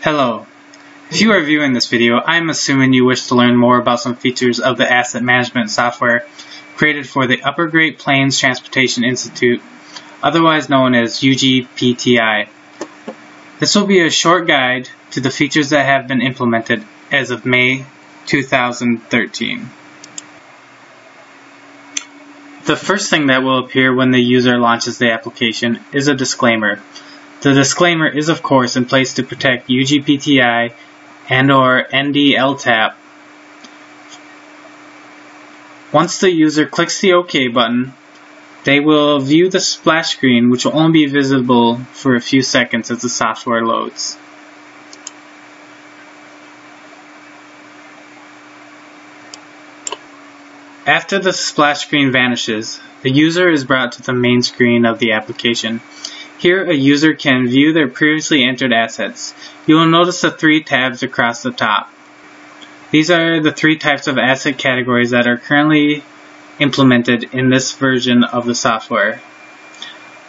Hello. If you are viewing this video, I am assuming you wish to learn more about some features of the asset management software created for the Upper Great Plains Transportation Institute, otherwise known as UGPTI. This will be a short guide to the features that have been implemented as of May 2013. The first thing that will appear when the user launches the application is a disclaimer. The disclaimer is of course in place to protect UGPTI and/or ND-LTAP. Once the user clicks the OK button, they will view the splash screen, which will only be visible for a few seconds as the software loads. After the splash screen vanishes, the user is brought to the main screen of the application. Here, a user can view their previously entered assets. You will notice the three tabs across the top. These are the three types of asset categories that are currently implemented in this version of the software.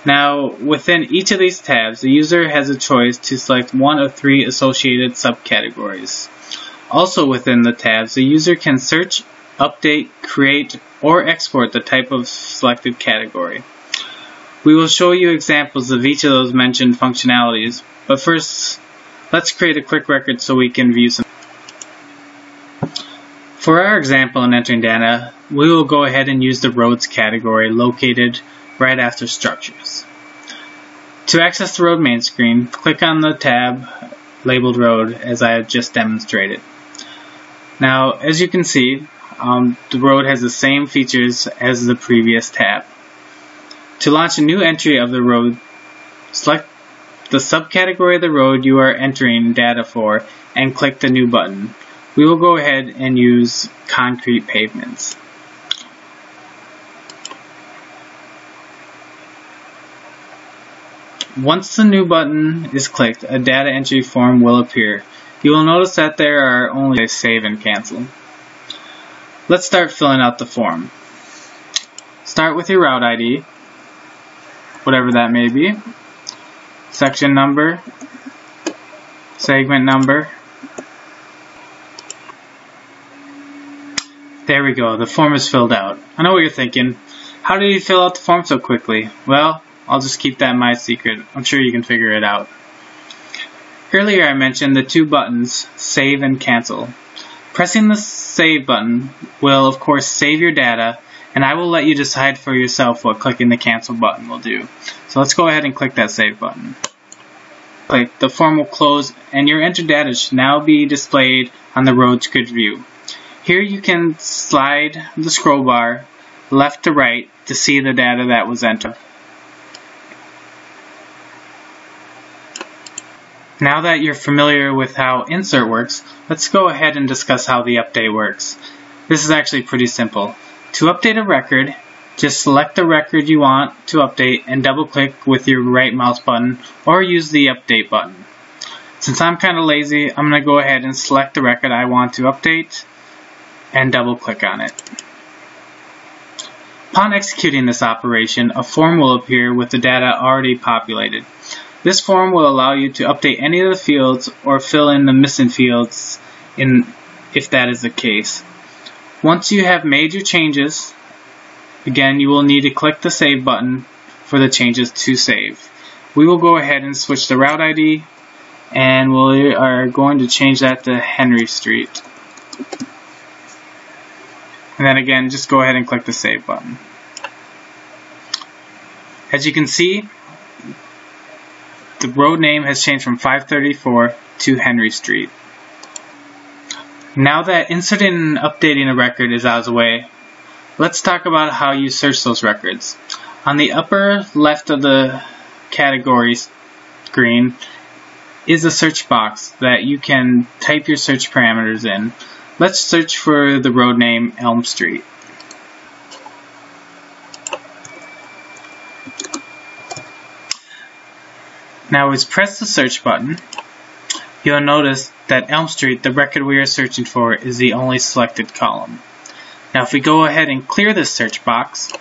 Now, within each of these tabs, the user has a choice to select one of three associated subcategories. Also within the tabs, the user can search, update, create, or export the type of selected category. We will show you examples of each of those mentioned functionalities, but first, let's create a quick record so we can view some. For our example in entering data, we will go ahead and use the roads category located right after structures. To access the road main screen, click on the tab labeled road as I have just demonstrated. Now, as you can see, the road has the same features as the previous tab. To launch a new entry of the road, select the subcategory of the road you are entering data for and click the new button. We will go ahead and use concrete pavements. Once the new button is clicked, a data entry form will appear. You will notice that there are only save and cancel. Let's start filling out the form. Start with your route ID, whatever that may be, section number, segment number. There we go, the form is filled out. I know what you're thinking, how did you fill out the form so quickly? Well, I'll just keep that my secret. I'm sure you can figure it out. Earlier I mentioned the two buttons, save and cancel. Pressing the save button will of course save your data, and I will let you decide for yourself what clicking the cancel button will do. So let's go ahead and click that save button. Click, the form will close and your entered data should now be displayed on the roads grid view. Here you can slide the scroll bar left to right to see the data that was entered. Now that you're familiar with how insert works, let's go ahead and discuss how the update works. This is actually pretty simple. To update a record, just select the record you want to update and double click with your right mouse button or use the update button. Since I'm kind of lazy, I'm going to go ahead and select the record I want to update and double click on it. Upon executing this operation, a form will appear with the data already populated. This form will allow you to update any of the fields or fill in the missing fields if that is the case. Once you have made your changes, again you will need to click the save button for the changes to save. We will go ahead and switch the route ID and we are going to change that to Henry Street. And then again just go ahead and click the save button. As you can see, the road name has changed from 534 to Henry Street. Now that inserting and updating a record is out of the way, let's talk about how you search those records. On the upper left of the category screen is a search box that you can type your search parameters in. Let's search for the road name Elm Street. Now as press the search button, you'll notice that Elm Street, the record we are searching for, is the only selected column. Now if we go ahead and clear this search box,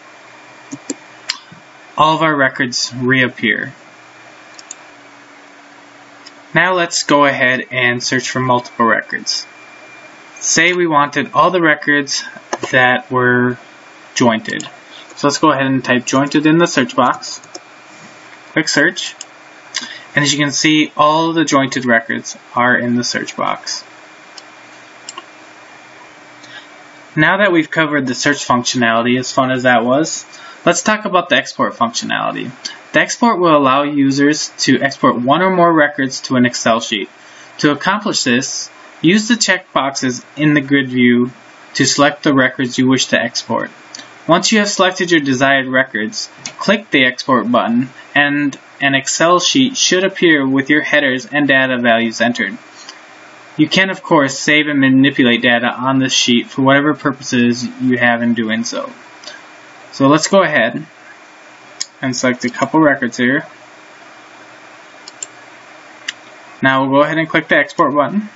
all of our records reappear. Now let's go ahead and search for multiple records. Say we wanted all the records that were jointed. So let's go ahead and type jointed in the search box. Click search. And as you can see, all the jointed records are in the search box. Now that we've covered the search functionality, as fun as that was, let's talk about the export functionality. The export will allow users to export one or more records to an Excel sheet. To accomplish this, use the checkboxes in the grid view to select the records you wish to export. Once you have selected your desired records, click the export button and an Excel sheet should appear with your headers and data values entered. You can, of course, save and manipulate data on this sheet for whatever purposes you have in doing so. So let's go ahead and select a couple records here. Now we'll go ahead and click the export button.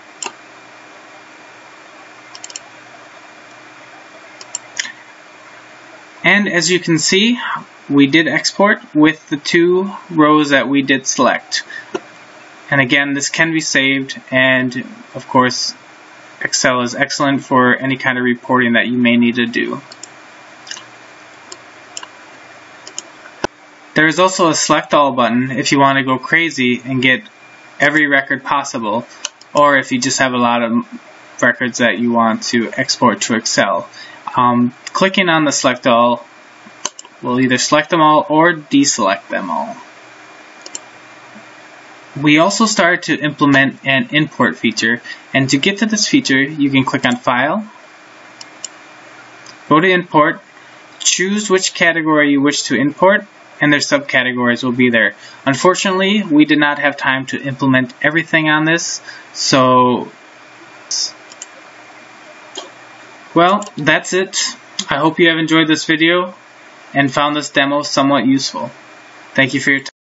And as you can see, we did export with the 2 rows that we did select. And again, this can be saved, and of course, Excel is excellent for any kind of reporting that you may need to do. There is also a select all button if you want to go crazy and get every record possible, or if you just have a lot of records that you want to export to Excel. Clicking on the select all will either select them all or deselect them all. We also started to implement an import feature, and to get to this feature you can click on File, go to Import, choose which category you wish to import, and their subcategories will be there. Unfortunately, we did not have time to implement everything on this, so well, that's it. I hope you have enjoyed this video and found this demo somewhat useful. Thank you for your time.